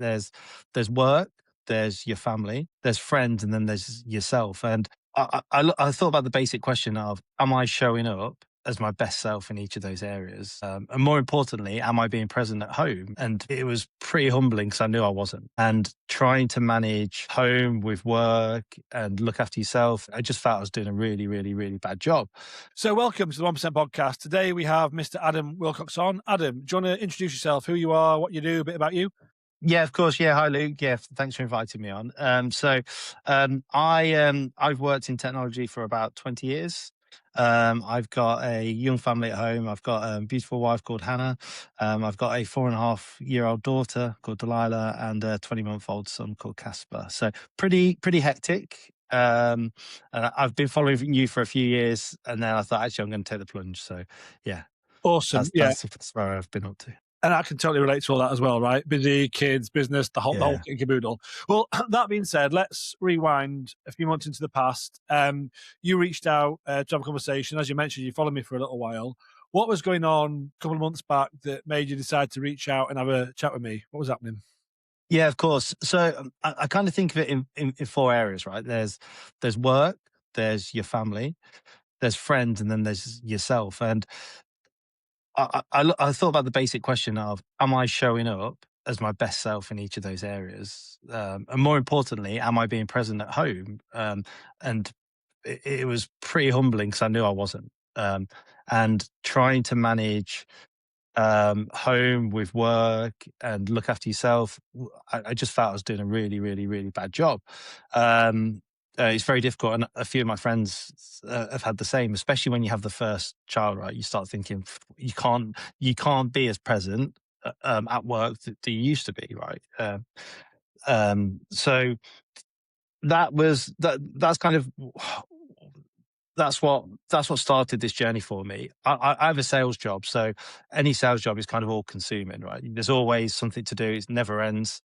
There's work, there's your family, there's friends, and then there's yourself. And I thought about the basic question of, am I showing up as my best self in each of those areas? And more importantly, am I being present at home? And it was pretty humbling because I knew I wasn't. And trying to manage home with work and look after yourself, I just felt I was doing a really, really, really bad job. So, welcome to the 1% podcast. Today we have Mr. Adam Wilcox on. Adam, do you want to introduce yourself, who you are, what you do, a bit about you? Yeah, of course. Yeah, hi Luke. Yeah, thanks for inviting me on. I've worked in technology for about 20 years. I've got a young family at home. I've got a beautiful wife called Hannah. I've got a 4.5-year-old daughter called Delilah and a 20-month-old son called Casper. So pretty hectic. And I've been following you for a few years, and then I thought actually I'm going to take the plunge. So yeah, Awesome. that's Yeah. that's where I've been up to. And I can totally relate to all that as well, right? Busy, kids, business, the whole Yeah. kit and caboodle. Well, that being said, let's rewind a few months into the past. You reached out to have a conversation. As you mentioned, you followed me for a little while. What was going on a couple of months back that made you decide to reach out and have a chat with me? What was happening? Yeah, of course. So I kind of think of it in four areas, right? There's work, there's your family, there's friends, and then there's yourself. And I thought about the basic question of, am I showing up as my best self in each of those areas? And more importantly, am I being present at home? And it was pretty humbling because I knew I wasn't. And trying to manage home with work and look after yourself, I just felt I was doing a really, really, really bad job. It's very difficult, and a few of my friends have had the same. Especially when you have the first child, right? You start thinking you can't be as present at work that you used to be, right? So that's kind of that's what started this journey for me. I have a sales job, so any sales job is kind of all consuming, right? There's always something to do. It never ends.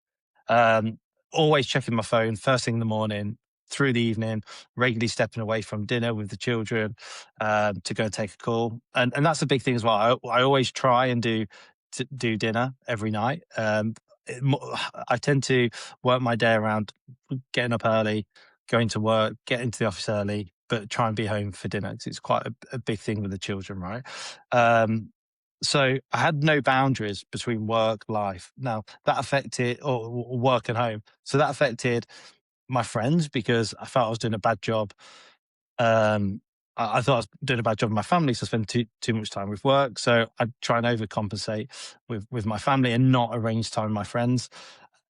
Um, Always checking my phone first thing in the morning, through the evening, regularly stepping away from dinner with the children to go and take a call, and that's a big thing as well. I always try and do dinner every night. I tend to work my day around getting up early, going to work, getting to the office early, but try and be home for dinner because it's quite a big thing with the children, right? Um, so I had no boundaries between work, life. Now that affected, or work and home. So that affected my friends because I felt I was doing a bad job. I thought I was doing a bad job with my family, so I spend too much time with work. So I try and overcompensate with my family and not arrange time with my friends.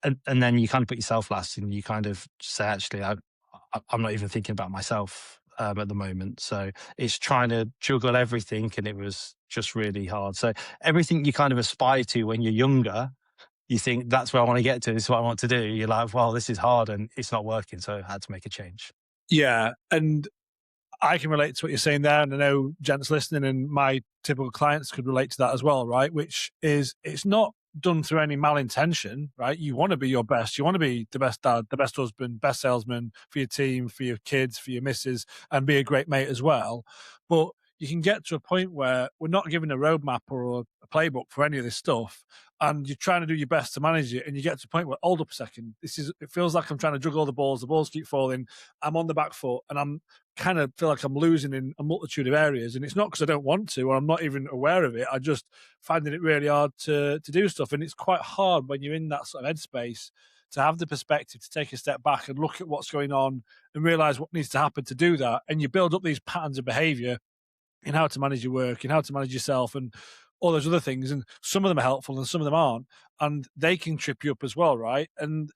And then you kind of put yourself last, and you kind of say, actually, I'm not even thinking about myself at the moment. So it's trying to juggle everything, and it was just really hard. So everything you kind of aspire to when you're younger, you think that's where I want to get to. This is what I want to do. You're like, well, this is hard and it's not working. So I had to make a change. Yeah. And I can relate to what you're saying there, and I know gents listening and my typical clients could relate to that as well, right? Which is, it's not done through any malintention, right? You want to be your best. You want to be the best dad, the best husband, best salesman for your team, for your kids, for your missus, and be a great mate as well. But you can get to a point where we're not given a roadmap or a playbook for any of this stuff, and you're trying to do your best to manage it, and you get to a point where, hold up a second, it feels like I'm trying to juggle all the balls keep falling, I'm on the back foot, and I'm kind of feel like I'm losing in a multitude of areas. And it's not because I don't want to, or I'm not even aware of it. I just finding it really hard to do stuff. And it's quite hard when you're in that sort of headspace to have the perspective to take a step back and look at what's going on and realize what needs to happen to do that. And you build up these patterns of behavior in how to manage your work, in how to manage yourself, and all those other things. And some of them are helpful and some of them aren't. And they can trip you up as well, right? And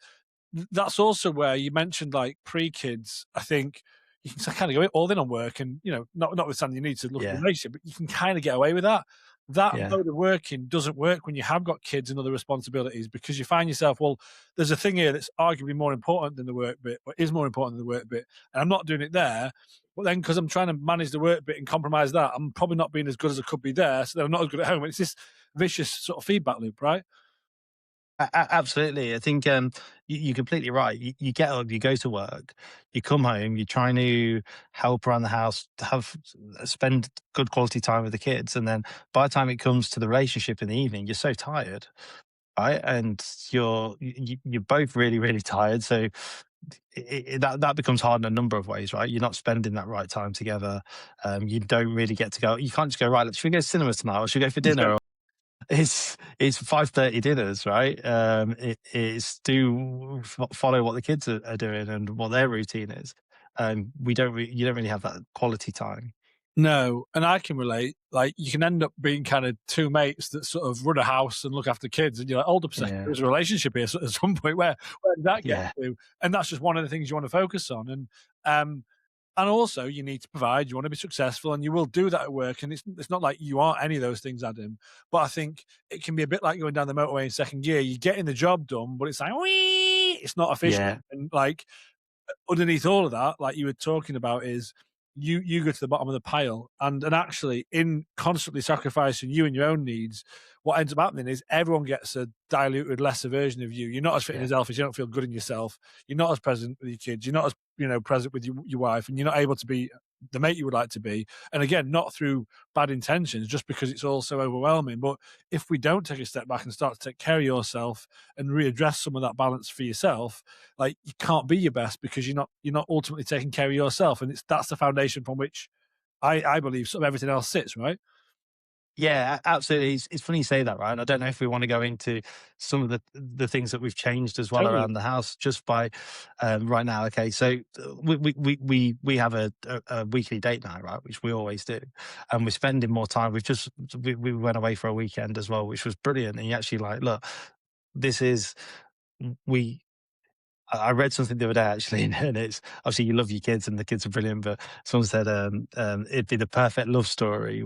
that's also where you mentioned like pre-kids. I think you can kind of go all in on work, and notwithstanding you need to look at the Yeah. relationship, but you can kind of get away with that. That Yeah. mode of working doesn't work when you have got kids and other responsibilities, because you find yourself, well, there's a thing here that's arguably more important than the work bit, or is more important than the work bit, and I'm not doing it there. But then, because I'm trying to manage the work bit and compromise that, I'm probably not being as good as I could be there, so then I'm not as good at home. It's this vicious sort of feedback loop, right? Absolutely. I think you're completely right. You get up, you go to work, you come home, you're trying to help around the house, to spend good quality time with the kids. And then by the time it comes to the relationship in the evening, you're so tired. right? And you're both really, really tired. So that becomes hard in a number of ways, right? You're not spending that right time together. You don't really get to go. You can't just go right. Should we go to cinema tonight, or should we go for Yeah. dinner? It's 5:30 dinners, right? It's do follow what the kids are doing and what their routine is. You don't really have that quality time. No, and I can relate. Like, you can end up being kind of two mates that sort of run a house and look after kids, and you're like, "Hold up a second, Yeah, there's a relationship here." So at some point, where did that get yeah, to? And that's just one of the things you want to focus on. Um, and also, you need to provide. You want to be successful, and you will do that at work. And it's not like you aren't any of those things, Adam. But I think it can be a bit like going down the motorway in second gear. You're getting the job done, but it's like, wee, it's not efficient. yeah, And like, underneath all of that, like you were talking about, is you go to the bottom of the pile, and actually in constantly sacrificing you and your own needs, what ends up happening is everyone gets a diluted, lesser version of you. You're not as fit in yeah. as Elvis. You don't feel good in yourself. You're not as present with your kids. You're not as present with your wife, and you're not able to be the mate you would like to be. And again, not through bad intentions, just because it's all so overwhelming. But if we don't take a step back and start to take care of yourself and readdress some of that balance for yourself, like, you can't be your best because you're not ultimately taking care of yourself, and that's the foundation from which I believe sort of everything else sits, right? Yeah, absolutely. It's funny you say that, right? And I don't know if we want to go into some of the things that we've changed as well Totally. around the house just by right now. Okay, so we have a weekly date night, right, which we always do, and we're spending more time. We went away for a weekend as well, which was brilliant. And you actually like, look, this is we I read something the other day actually, and it's obviously you love your kids and the kids are brilliant, but someone said it'd be the perfect love story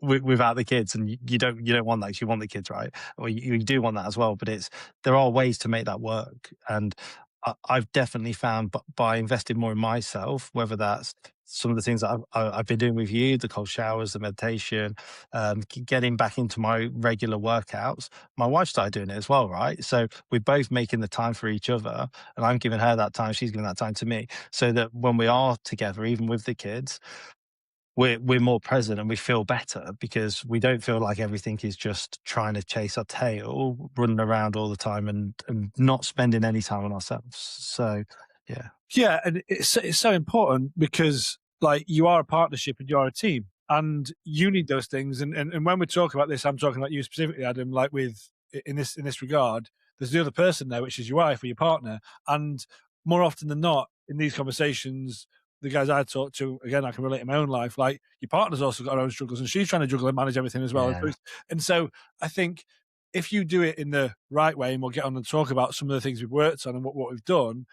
without the kids, and you don't want that 'cause you want the kids, right? Or you do want that as well, but it's there are ways to make that work, and I've definitely found by investing more in myself, whether that's some of the things that I've been doing with you, the cold showers, the meditation, getting back into my regular workouts. My wife started doing it as well, right? So we're both making the time for each other, and I'm giving her that time, she's giving that time to me, so that when we are together, even with the kids, we're more present and we feel better because we don't feel like everything is just trying to chase our tail, running around all the time and not spending any time on ourselves. So yeah. Yeah, and it's so important because, like, you are a partnership and you are a team, and you need those things. And when we talk about this, I'm talking about you specifically, Adam. Like, with in this regard, there's the other person there, which is your wife or your partner, and more often than not, in these conversations, the guys I talk to, again, I can relate in my own life. Like, your partner's also got her own struggles, and she's trying to juggle and manage everything as well. Yeah. And so I think if you do it in the right way, and we'll get on and talk about some of the things we've worked on and what we've done,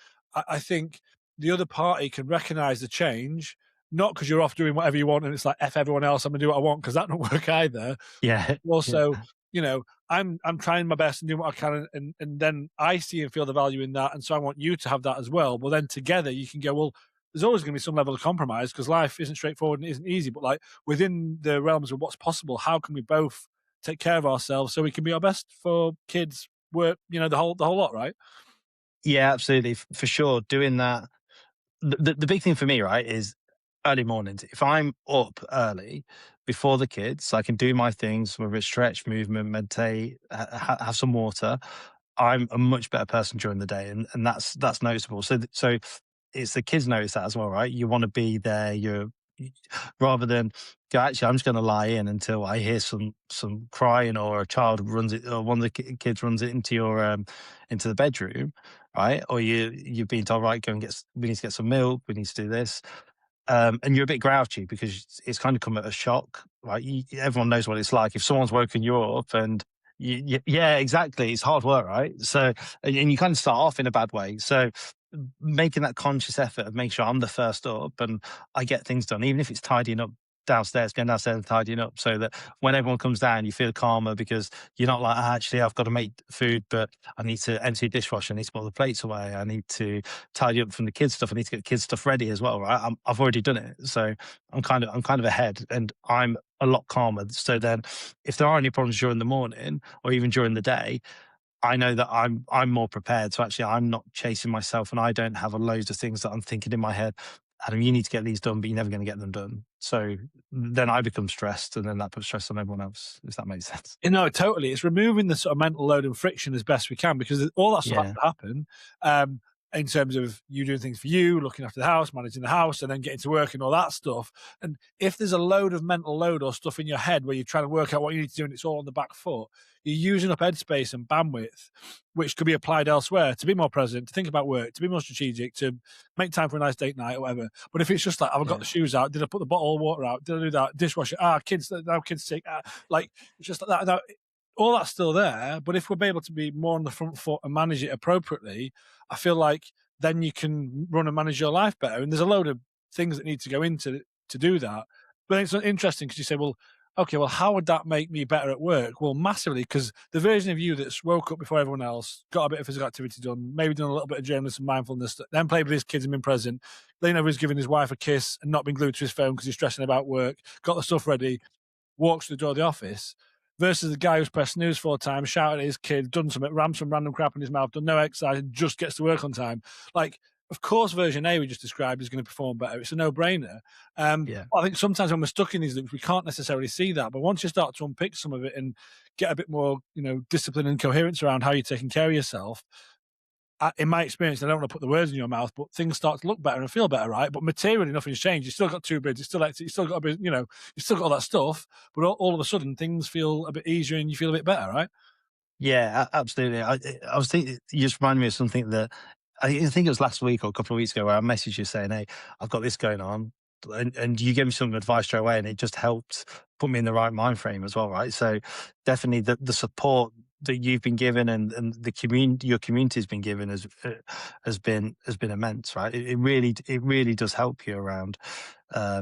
I think the other party can recognize the change, not because you're off doing whatever you want and it's like F everyone else, I'm gonna do what I want, because that don't work either. Yeah. Yeah. Also, I'm trying my best and doing what I can, and then I see and feel the value in that, and so I want you to have that as well. Well, then together you can go, well, there's always gonna be some level of compromise because life isn't straightforward and isn't easy, but, like, within the realms of what's possible, how can we both take care of ourselves so we can be our best for kids, work, the whole lot, right? Yeah, absolutely. For sure. Doing that. The big thing for me, right, is early mornings. If I'm up early before the kids, I can do my things, whether it's stretch, movement, meditate, have some water. I'm a much better person during the day, and that's noticeable. So it's the kids notice that as well, right? You want to be there. Rather than go. Actually, I'm just going to lie in until I hear some crying or a child runs it, or one of the kids runs it into your into the bedroom, right? Or you've been told, right, go and we need to get some milk. We need to do this. And you're a bit grouchy because it's kind of come at a shock, right? Everyone knows what it's like if someone's woken you up and yeah, exactly. It's hard work, right? So, and you kind of start off in a bad way. So, making that conscious effort of making sure I'm the first up and I get things done, even if it's tidying up downstairs, going downstairs and tidying up, so that when everyone comes down, you feel calmer because you're not like, "Ah, actually, I've got to make food, but I need to empty the dishwasher, I need to put all the plates away, I need to tidy up from the kids' stuff, I need to get the kids' stuff ready as well, right? I've already done it, so I'm kind of ahead, and I'm a lot calmer. So then, if there are any problems during the morning or even during the day, I know that I'm more prepared. So actually, I'm not chasing myself, and I don't have a loads of things that I'm thinking in my head. Adam, you need to get these done, but you're never going to get them done. So then I become stressed, and then that puts stress on everyone else. If that makes sense. You know, totally. It's removing the sort of mental load and friction as best we can because all that stuff has Yeah, to happen. Um, in terms of you doing things for you, looking after the house, managing the house, and then getting to work and all that stuff. And if there's a load of mental load or stuff in your head where you're trying to work out what you need to do and it's all on the back foot, you're using up headspace and bandwidth, which could be applied elsewhere to be more present, to think about work, to be more strategic, to make time for a nice date night or whatever. But if it's just like, have I got the yeah, shoes out? Did I put the bottle of water out? Did I do that? Dishwasher? Ah, kids, now kids sick. Ah, like, it's just like that. Now, all that's still there, but if we're able to be more on the front foot and manage it appropriately, I feel like then you can run and manage your life better. And there's a load of things that need to go into to do that. But it's interesting because you say, well, okay, well, how would that make me better at work? Well, massively, because the version of you that's woke up before everyone else, got a bit of physical activity done, maybe done a little bit of journalism, mindfulness, then played with his kids and been present, then he's giving his wife a kiss and not been glued to his phone because he's stressing about work, got the stuff ready, walks to the door of the office, versus the guy who's pressed snooze 4 times, shouted at his kid, done something, rammed some random crap in his mouth, done no exercise, and just gets to work on time. Like, of course, version A we just described is going to perform better. It's a no-brainer. yeah. I think sometimes when we're stuck in these loops, we can't necessarily see that. But once you start to unpick some of it and get a bit more, discipline and coherence around how you're taking care of yourself, in my experience, I don't want to put the words in your mouth, but things start to look better and feel better, right? But materially, nothing's changed. You've still got two bids. You still got a bit, you've still got all that stuff. But all of a sudden, things feel a bit easier and you feel a bit better, right? Yeah, absolutely. I was thinking, you just reminded me of something that I think it was last week or a couple of weeks ago where I messaged you saying, "Hey, I've got this going on," and you gave me some advice straight away, and it just helped put me in the right mind frame as well, right? So definitely the support that you've been given and the community your community has been given has been immense, right? It really does help you around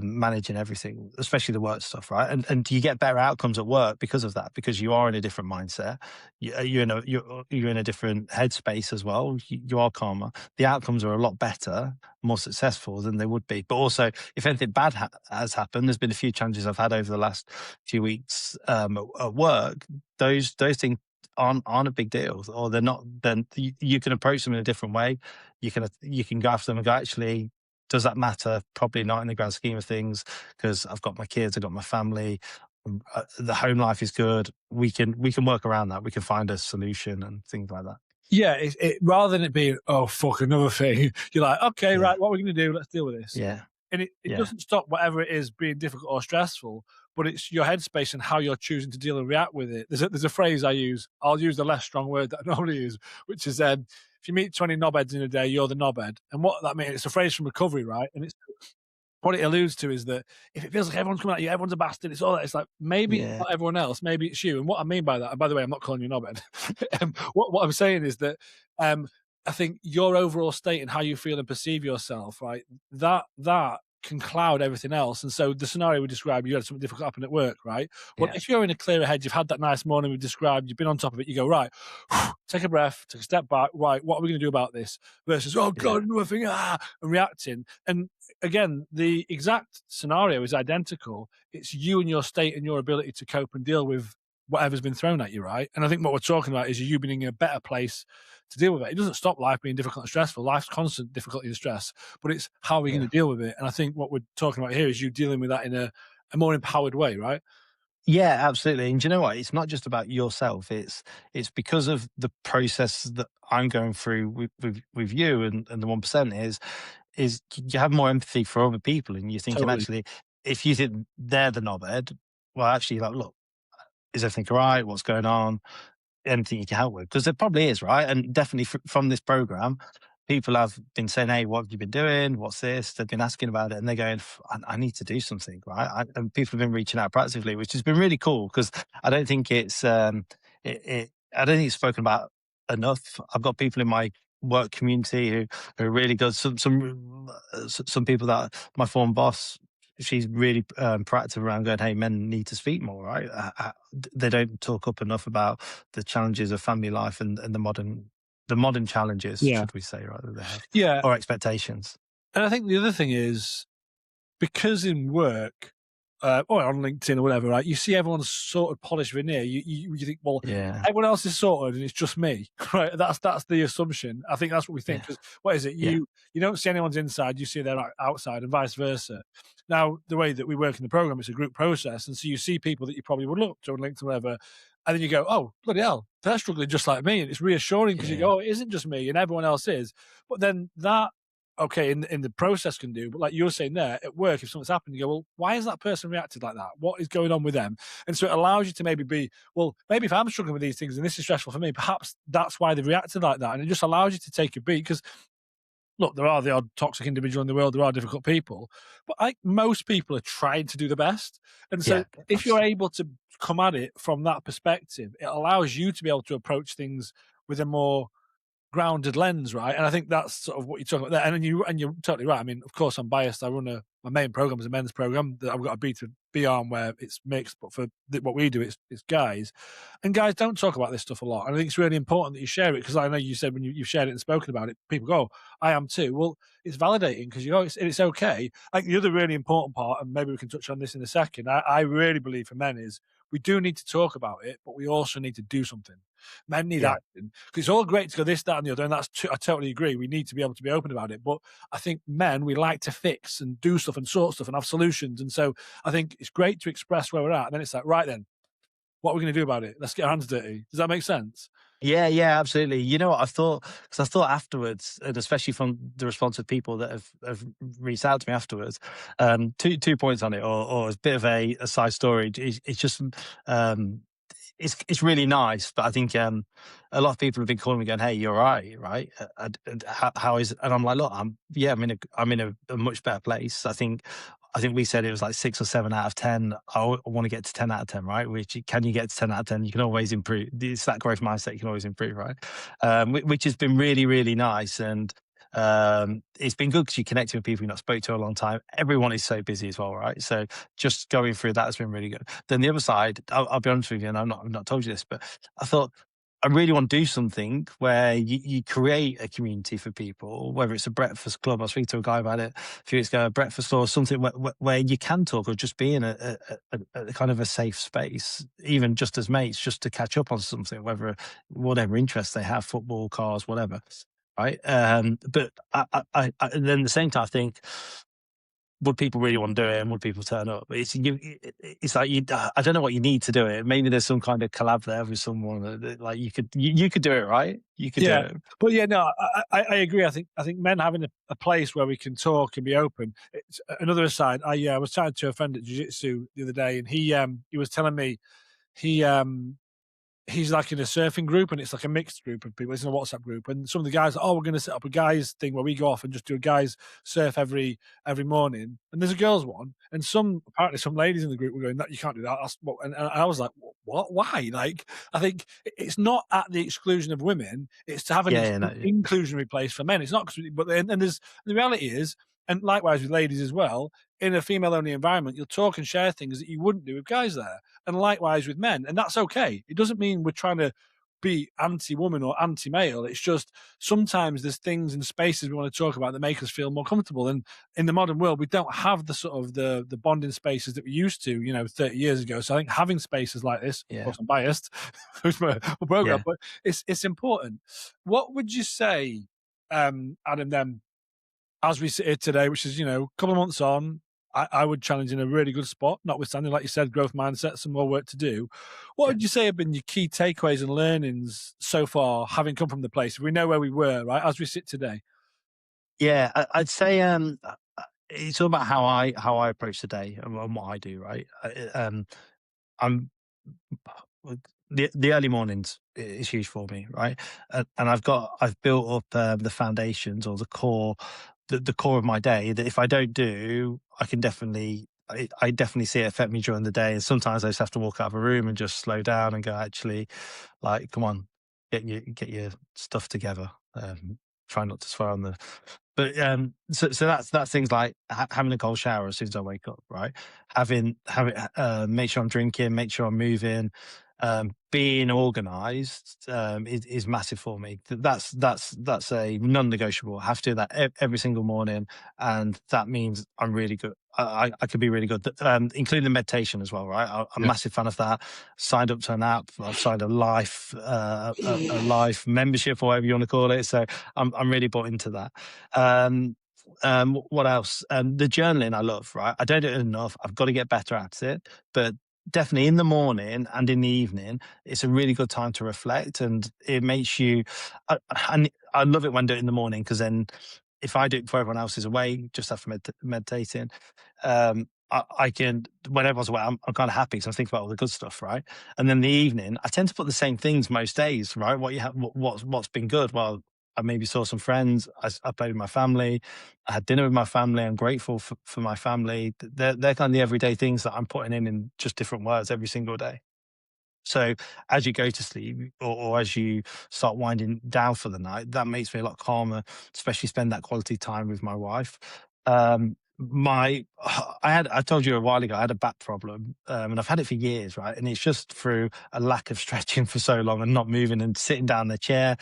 managing everything, especially the work stuff, right? And you get better outcomes at work because of that, because you are in a different mindset. You're in a different headspace as well. You are calmer. The outcomes are a lot better, more successful than they would be. But also, if anything bad has happened, there's been a few challenges I've had over the last few weeks at work. Those things aren't a big deal, or they're not. Then you can approach them in a different way. You can go after them and go, actually, does that matter? Probably not in the grand scheme of things, because I've got my kids, I've got my family. The home life is good. We can work around that. We can find a solution and things like that. Yeah, rather than it being, oh, fuck, another thing, you're like, okay, Yeah, right, what are we going to do? Let's deal with this. yeah, And it yeah, doesn't stop whatever it is being difficult or stressful, but it's your headspace and how you're choosing to deal and react with it. There's a phrase I use. I'll use the less strong word that I normally use, which is if you meet 20 knobheads in a day, you're the knobhead. And what that means, it's a phrase from recovery, right? And it's what it alludes to is that if it feels like everyone's coming at you, everyone's a bastard, it's all that. It's like maybe it's yeah, not everyone else, maybe it's you. And what I mean by that, and by the way, I'm not calling you knobhead. What I'm saying is that um, I think your overall state and how you feel and perceive yourself, right? That can cloud everything else. And so the scenario we described, you had something difficult happen at work, right? Well, yeah, if you're in a clearer head, you've had that nice morning we described, you've been on top of it, you go, right, take a breath, take a step back, right, what are we going to do about this? Versus, oh yeah, God, another thing, and reacting. And again, the exact scenario is identical. It's you and your state and your ability to cope and deal with whatever's been thrown at you, right? And I think what we're talking about is you being in a better place to deal with it. It doesn't stop life being difficult and stressful. Life's constant difficulty and stress, but it's how we're going yeah. to deal with it. And I think what we're talking about here is you dealing with that in a more empowered way, right? Yeah, absolutely. And do you know what? It's not just about yourself. It's because of the process that I'm going through with you and the 1% is you have more empathy for other people, and you're thinking, Totally. actually, if you think they're the knobhead, well, actually, like, look, is everything all right? What's going on? Anything you can help with? Because there probably is, right? And definitely from this program, people have been saying, "Hey, what have you been doing? What's this?" They've been asking about it, and they're going, "I need to do something," right? And people have been reaching out proactively, which has been really cool, because I don't think I don't think it's spoken about enough. I've got people in my work community who are really good. Some people that my former boss, she's really proactive around going, "Hey, men need to speak more," right? They don't talk up enough about the challenges of family life and the modern challenges, Yeah. should we say, right, that they have, Yeah. or expectations. And I think the other thing is because in work, or on LinkedIn or whatever, right? You see everyone's sort of polished veneer. You think, well, Yeah. everyone else is sorted and it's just me, right? That's the assumption. I think that's what we think. Yeah. Because what is it? Yeah. You don't see anyone's inside, you see their outside, and vice versa. Now, the way that we work in the program, it's a group process, and so you see people that you probably would look to on LinkedIn, or whatever, and then you go, "Oh, bloody hell, they're struggling just like me," and it's reassuring because you Yeah. go, "Oh, it isn't just me, and everyone else is." But then that, okay, in the process can do, but like you were saying there, at work, if something's happened, you go, "Well, why has that person reacted like that? What is going on with them?" And so it allows you to maybe be, "Well, maybe if I'm struggling with these things and this is stressful for me, perhaps that's why they've reacted like that." And it just allows you to take a beat because look, there are the odd toxic individual in the world, there are difficult people, but most people are trying to do the best. And so Yeah. if you're Abs- able to come at it from that perspective, it allows you to be able to approach things with a more grounded lens, right? And I think that's sort of what you're talking about there. And you're totally right. I mean, of course, I'm biased. I run my main program is a men's program. That I've got a B to B arm where it's mixed, but for what we do, it's guys. And guys don't talk about this stuff a lot. And I think it's really important that you share it because I know you said when you've shared it and spoken about it, people go, "I am too." Well, it's validating because you go, it's okay. I think the other really important part, and maybe we can touch on this in a second. I really believe for men is we do need to talk about it, but we also need to do something. Men need yeah. action because it's all great to go this, that, and the other, and I totally agree. We need to be able to be open about it, but I think men we like to fix and do stuff and sort stuff and have solutions, and so I think it's great to express where we're at. And then it's like, right then, what are we going to do about it? Let's get our hands dirty. Does that make sense? Yeah, yeah, absolutely. You know what I thought? Because I thought afterwards, and especially from the response of people that have reached out to me afterwards, two points on it, or a bit of a side story. It's just um, it's really nice, but I think a lot of people have been calling me going, "Hey, you're right? And how is?" And I'm like, "Look, I'm in a much better place. I think we said it was like 6 or 7 out of 10. I want to get to 10 out of 10, right? Which can you get to 10 out of 10? You can always improve. It's that growth mindset. You can always improve, right? Which has been really, really nice. And it's been good because you connected with people you've not spoke to a long time. Everyone is so busy as well, right? So just going through that has been really good. Then the other side, I'll be honest with you, and I've not told you this, but I thought I really want to do something where you create a community for people, whether it's a breakfast club. I was speaking to a guy about it a few weeks ago, a breakfast or something where you can talk or just be in a kind of a safe space, even just as mates, just to catch up on something, whatever interests they have, football, cars, whatever. Right. But and then at the same time, I think, would people really want to do it and would people turn up? It's like I don't know what you need to do it. Maybe there's some kind of collab there with someone like you could do it, right? You could do Yeah, it. but yeah, no, I agree. I think men having a place where we can talk and be open. It's, another aside, I was chatting to a friend at Jiu Jitsu the other day, and he was telling me he he's like in a surfing group and it's like a mixed group of people. It's in a WhatsApp group. And some of the guys, oh, we're going to set up a guys thing where we go off and just do a guys surf every morning. And there's a girls one. And apparently some ladies in the group were going, no, you can't do that. That's what, and I was like, what? Why? Like, I think it's not at the exclusion of women. It's to have an Yeah, yeah, no, inclusionary place for men. It's not, but and there's, the reality is, and likewise with ladies as well, in a female only environment, you'll talk and share things that you wouldn't do with guys there. And likewise with men. And that's okay. It doesn't mean we're trying to be anti-woman or anti-male. It's just sometimes there's things and spaces we want to talk about that make us feel more comfortable. And in the modern world, we don't have the sort of the bonding spaces that we used to, 30 years ago. So I think having spaces like this, of yeah, course I'm biased, who's my program, yeah. but it's important. What would you say, Adam, then as we sit here today, which is, a couple of months on, I would challenge in a really good spot, notwithstanding, like you said, growth mindset, some more work to do. What Yeah. would you say have been your key takeaways and learnings so far, having come from the place? If we know where we were, right, as we sit today? Yeah, I'd say it's all about how I approach the day and what I do. Right, I'm the early mornings is huge for me, right? And I've built up the foundations or the core, the core of my day. That if I don't do, I definitely see it affect me during the day. And sometimes I just have to walk out of a room and just slow down and go, actually, like, come on, get your stuff together. Try not to swear on the, but so that's things like having a cold shower as soon as I wake up, right? Having make sure I'm drinking, make sure I'm moving, Being organised is massive for me. That's a non-negotiable. I have to do that every single morning, and that means I'm really good. I could be really good, including the meditation as well, right? I'm a Yeah. massive fan of that. Signed up to an app. I've signed a life a life membership or whatever you want to call it. So I'm really bought into that. Um, what else? The journaling I love, right? I don't do it enough. I've got to get better at it, but definitely in the morning and in the evening, it's a really good time to reflect, and it makes you. I love it when I do it in the morning, because then if I do it before everyone else is away, just after meditating, I can, when everyone's away, I'm kind of happy because I'm thinking about all the good stuff, right? And then the evening, I tend to put the same things most days, right? What you have, what's been good? Well, I maybe saw some friends. I played with my family. I had dinner with my family. I'm grateful for my family. They're kind of the everyday things that I'm putting in just different words every single day. So as you go to sleep, or as you start winding down for the night, that makes me a lot calmer, especially spend that quality time with my wife. My I told you a while ago I had a back problem, and I've had it for years, right? And it's just through a lack of stretching for so long and not moving and sitting down in the chair,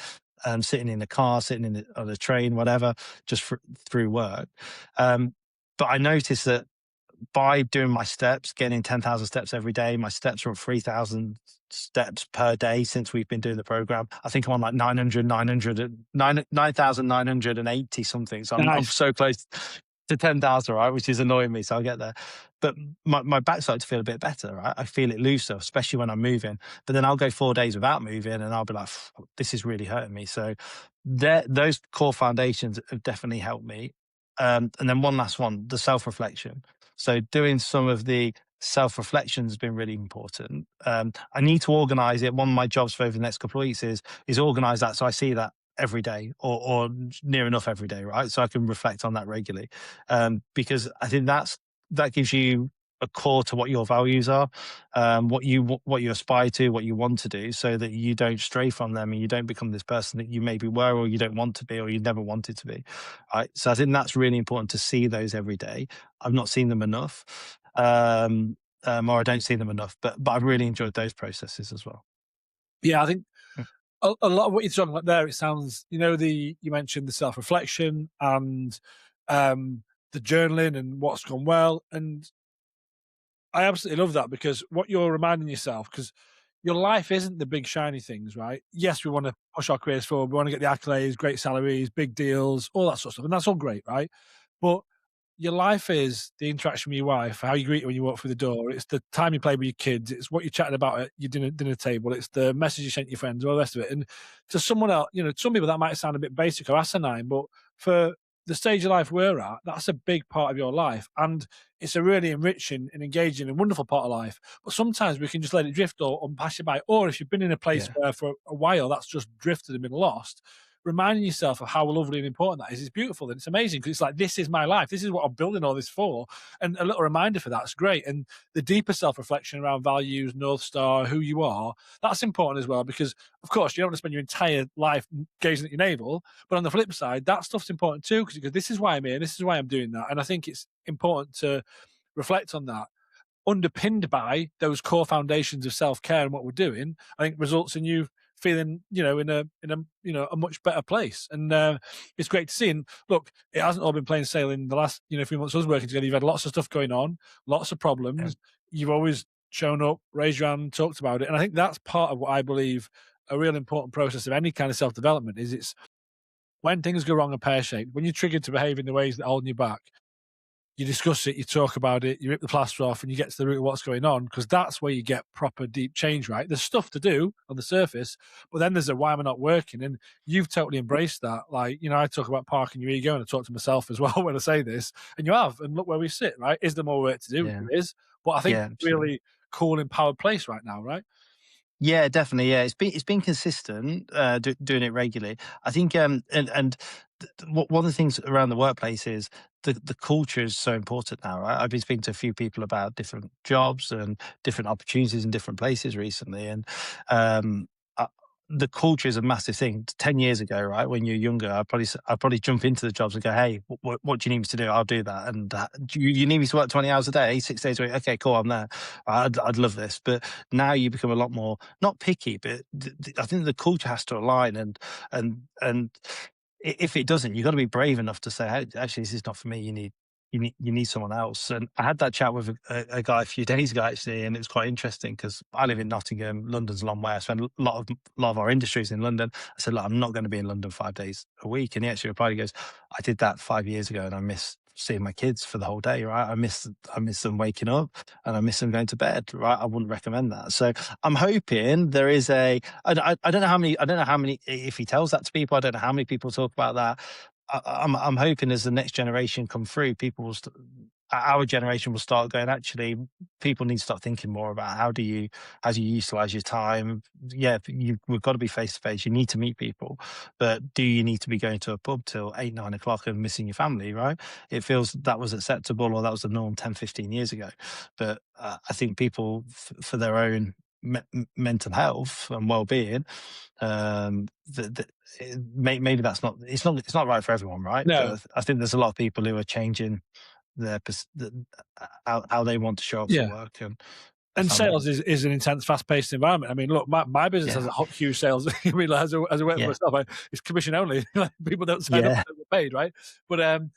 sitting in the car, sitting on the train, whatever, just through work. Um, but I noticed that by doing my steps, getting 10,000 steps every day, my steps are at 3,000 steps per day since we've been doing the program. I think I'm on like 9,980 something. So I'm Nice. so close to 10,000, right? Which is annoying me. So I'll get there. But my back started to feel a bit better, right? I feel it looser, especially when I'm moving. But then I'll go 4 days without moving and I'll be like, this is really hurting me. So those core foundations have definitely helped me. And then one last one, the self reflection. So doing some of the self reflection has been really important. I need to organize it. One of my jobs for over the next couple of weeks is organize that so I see that every day, or near enough every day, right? So I can reflect on that regularly, because I think that gives you a core to what your values are, what you aspire to, what you want to do, so that you don't stray from them and you don't become this person that you maybe were, or you don't want to be, or you never wanted to be. Right. So I think that's really important, to see those every day. I've not seen them enough, or I don't see them enough, but I've really enjoyed those processes as well. Yeah, I think Mm. a lot of what you're talking about there, it sounds, you mentioned the self reflection and um, the journaling and what's gone well. And I absolutely love that because what you're reminding yourself, because your life isn't the big shiny things, right? Yes, we want to push our careers forward. We want to get the accolades, great salaries, big deals, all that sort of stuff. And that's all great, right? But your life is the interaction with your wife, how you greet her when you walk through the door. It's the time you play with your kids. It's what you're chatting about at your dinner table. It's the message you sent your friends, all the rest of it. And to someone else, some people that might sound a bit basic or asinine, but for the stage of life we're at, that's a big part of your life. And it's a really enriching and engaging and wonderful part of life. But sometimes we can just let it drift or pass you by. Or if you've been in a place Yeah. where for a while that's just drifted and been lost, reminding yourself of how lovely and important that is beautiful and it's amazing because it's like, this is my life. This is what I'm building all this for. And a little reminder for that's great. And the deeper self reflection around values, North Star, who you are, that's important as well because, of course, you don't want to spend your entire life gazing at your navel. But on the flip side, that stuff's important too because this is why I'm here. This is why I'm doing that. And I think it's important to reflect on that underpinned by those core foundations of self-care and what we're doing, I think results in you feeling, in a much better place. And it's great to see. And look, it hasn't all been plain sailing the last, few months us working together. You've had lots of stuff going on, lots of Yeah. problems. You've always shown up, raised your hand, talked about it. And I think that's part of what I believe a real important process of any kind of self-development is it's when things go wrong and pear-shaped, when you're triggered to behave in the ways that hold you back, you discuss it, you talk about it, you rip the plaster off, and you get to the root of what's going on because that's where you get proper deep change, right? There's stuff to do on the surface, but then there's a why am I not working? And you've totally embraced that. Like, I talk about parking your ego and I talk to myself as well when I say this, and you have. And look where we sit, right? Is there more work to do? Yeah. There is. But I think Yeah. Absolutely. really cool, empowered place right now, right? Yeah, definitely. Yeah, it's been consistent, doing it regularly. I think, and one of the things around the workplace is the culture is so important now, right? I've been speaking to a few people about different jobs and different opportunities in different places recently, and um, the culture is a massive thing. 10 years ago, right, when you're younger, I'd probably jump into the jobs and go, hey, what do you need me to do? I'll do that. And you need me to work 20 hours a day, 6 days a week? Okay, cool, I'm there. I'd love this. But now you become a lot more, not picky, but I think the culture has to align. And if it doesn't, you've got to be brave enough to say, hey, actually, this is not for me. You need someone else. And I had that chat with a guy a few days ago actually, and it was quite interesting because I live in Nottingham. London's a long way. I spend a lot of our industries in London. I said, look, I'm not going to be in London 5 days a week. And he actually replied, he goes, I did that 5 years ago, and I miss seeing my kids for the whole day. Right, I miss them waking up, and I miss them going to bed. Right, I wouldn't recommend that. So I'm hoping there is I don't know how many. I don't know how many. If he tells that to people, I don't know how many people talk about that. I'm hoping as the next generation come through, our generation will start going. Actually, people need to start thinking more about how do you utilize your time. Yeah, we've got to be face to face. You need to meet people, but do you need to be going to a pub till 8, 9 o'clock and missing your family? Right? It feels that was acceptable, or that was the norm 10, 15 years ago. But I think people, for their own mental health and well-being, maybe it's not right for everyone, right? No, But I think there's a lot of people who are changing how they want to show up for yeah. work and their And family. sales is an intense, fast-paced environment. I mean, look, my business has Yeah, a huge sales. I mean, like, as I work for yeah, myself, it's commission only. Like, people don't sign up, yeah, don't get paid, right? But and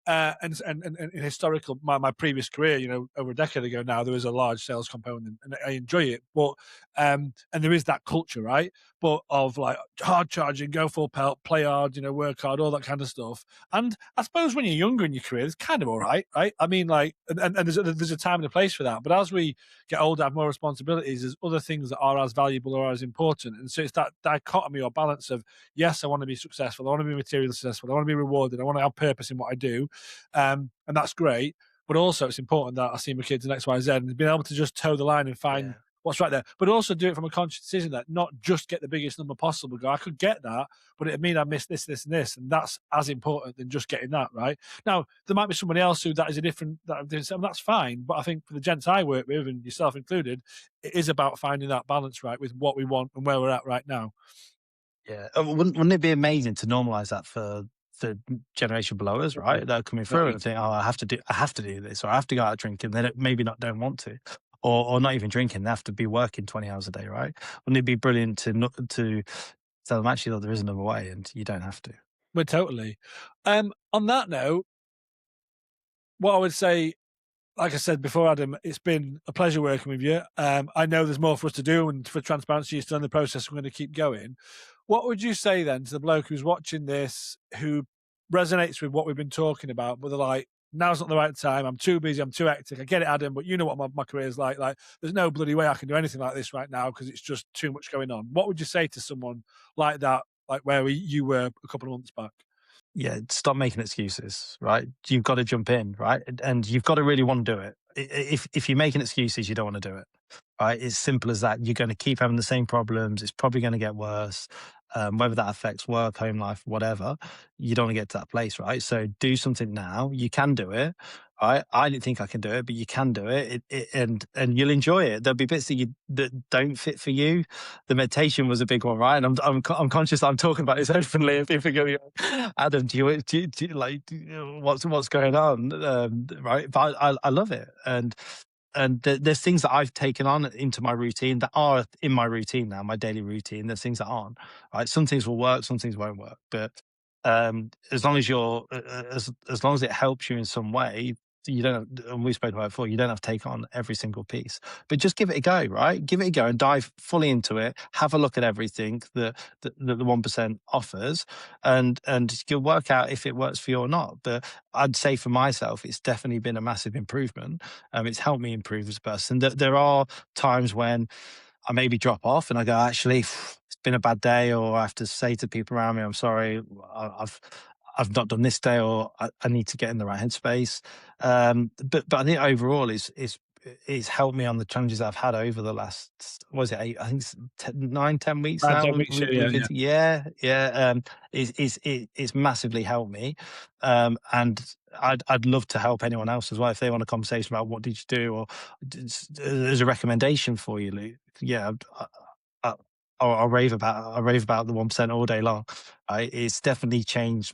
in historical, my previous career, over a decade ago now, there was a large sales component, and I enjoy it. But and there is that culture, right? But of like hard charging, go full pelt, play hard, work hard, all that kind of stuff. And I suppose when you're younger in your career, it's kind of all right, right? I mean, like, and there's a time and a place for that. But as we get older, have more responsibilities, there's other things that are as valuable or as important. And so it's that dichotomy or balance of, yes, I want to be successful, I want to be materially successful, I want to be rewarded, I want to have purpose in what I do, and that's great. But also, it's important that I see my kids in X, Y, Z, and being able to just toe the line and find yeah, what's right there. But also do it from a conscious decision that not just get the biggest number possible. Go, I could get that, but it'd mean I missed this, this, and this, and that's as important than just getting that right. Now, there might be somebody else who that is a different and that's fine. But I think for the gents I work with, and yourself included, it is about finding that balance right with what we want and where we're at right now. yeah. Wouldn't it be amazing to normalize that for the generation below us, Totally. right? That are coming through Totally. and think, oh, I have to do this, or I have to go out drinking. They maybe don't want to, or not even drinking. They have to be working 20 hours a day, right? Wouldn't it be brilliant to tell them actually that there is another way and you don't have to? But totally. On that note, what I would say, like I said before, Adam, it's been a pleasure working with you. I know there's more for us to do, and for transparency, you're still in the process. We're going to keep going. What would you say then to the bloke who's watching this, who resonates with what we've been talking about, but they're like, now's not the right time. I'm too busy. I'm too hectic. I get it, Adam, but you know what my career's like. Like, there's no bloody way I can do anything like this right now because it's just too much going on. What would you say to someone like that, like where you were a couple of months back? Yeah, stop making excuses, right? You've got to jump in, right? And you've got to really want to do it. If you're making excuses, you don't want to do it, right? It's simple as that. You're going to keep having the same problems. It's probably going to get worse. Whether that affects work, home life, whatever, you don't want to get to that place, right? So do something now. You can do it. Right? I didn't think I can do it, but you can do it, and you'll enjoy it. There'll be bits that don't fit for you. The meditation was a big one, right? And I'm conscious I'm talking about this openly. If people go, Adam, do you like what's going on, right? But I love it, and there's things that I've taken on into my routine that are in my routine now, my daily routine. There's things that aren't. Right, some things will work, some things won't work. But as long as as long as it helps you in some way, you don't. And we spoke about it before. You don't have to take on every single piece, but just give it a go. Right, give it a go and dive fully into it. Have a look at everything that the 1% offers, and you'll work out if it works for you or not. But I'd say for myself, it's definitely been a massive improvement. It's helped me improve as a person. There are times when I maybe drop off and I go, actually, it's been a bad day, or I have to say to people around me, I'm sorry, I've I've not done this day, or I need to get in the right headspace. But I think overall it's helped me on the challenges I've had over the last, was it eight? I think it's 9, 10 weeks Around now. 10 weeks, yeah, We've been yeah. yeah, yeah. It's massively helped me, and I'd love to help anyone else as well if they want a conversation about what did you do, or there's a recommendation for you, Luke. Yeah, I rave about the 1% all day long. It's definitely changed.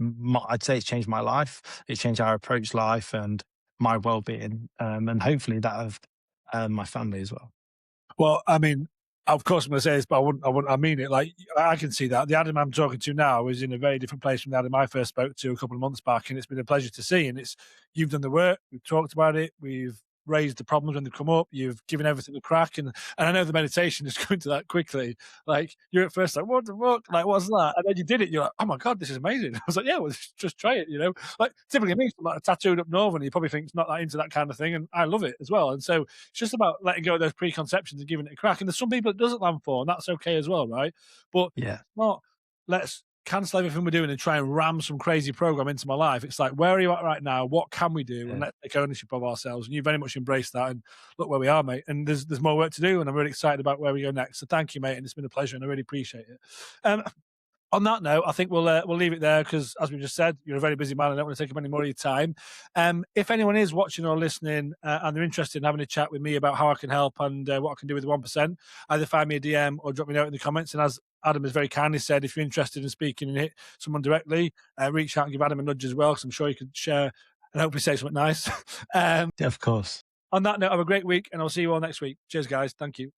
I'd say it's changed my life. It's changed how I approach life and my well being, and hopefully that of my family as well. Well, I mean, of course, I'm going to say this, but I mean it. Like, I can see that the Adam I'm talking to now is in a very different place from the Adam I first spoke to a couple of months back, and it's been a pleasure to see. And it's you've done the work, we've talked about it, we've raised the problems when they come up, you've given everything a crack, and I know the meditation is going to that quickly. Like, you're at first like, what the fuck? Like, what's that? And then you did it. You're like, oh my god, this is amazing. I was like, yeah, well, just try it. You know, like typically me, I'm like tattooed up northern, you probably think it's not that into that kind of thing, and I love it as well. And so it's just about letting go of those preconceptions and giving it a crack. And there's some people it doesn't land for, and that's okay as well, right? But Yeah, it's not let's cancel everything we're doing and try and ram some crazy program into my life. It's like, where are you at right now? What can we do? And yeah, let's take ownership of ourselves. And you very much embraced that. And look where we are, mate. And there's more work to do. And I'm really excited about where we go next. So thank you, mate. And it's been a pleasure. And I really appreciate it. On that note, I think we'll leave it there because, as we just said, you're a very busy man. I don't want to take up any more of your time. If anyone is watching or listening and they're interested in having a chat with me about how I can help and what I can do with the 1%, either find me a DM or drop me a note in the comments. And as Adam has very kindly said, if you're interested in speaking and hit someone directly, reach out and give Adam a nudge as well, because I'm sure you could share and hopefully say something nice. of course. On that note, have a great week, and I'll see you all next week. Cheers, guys. Thank you.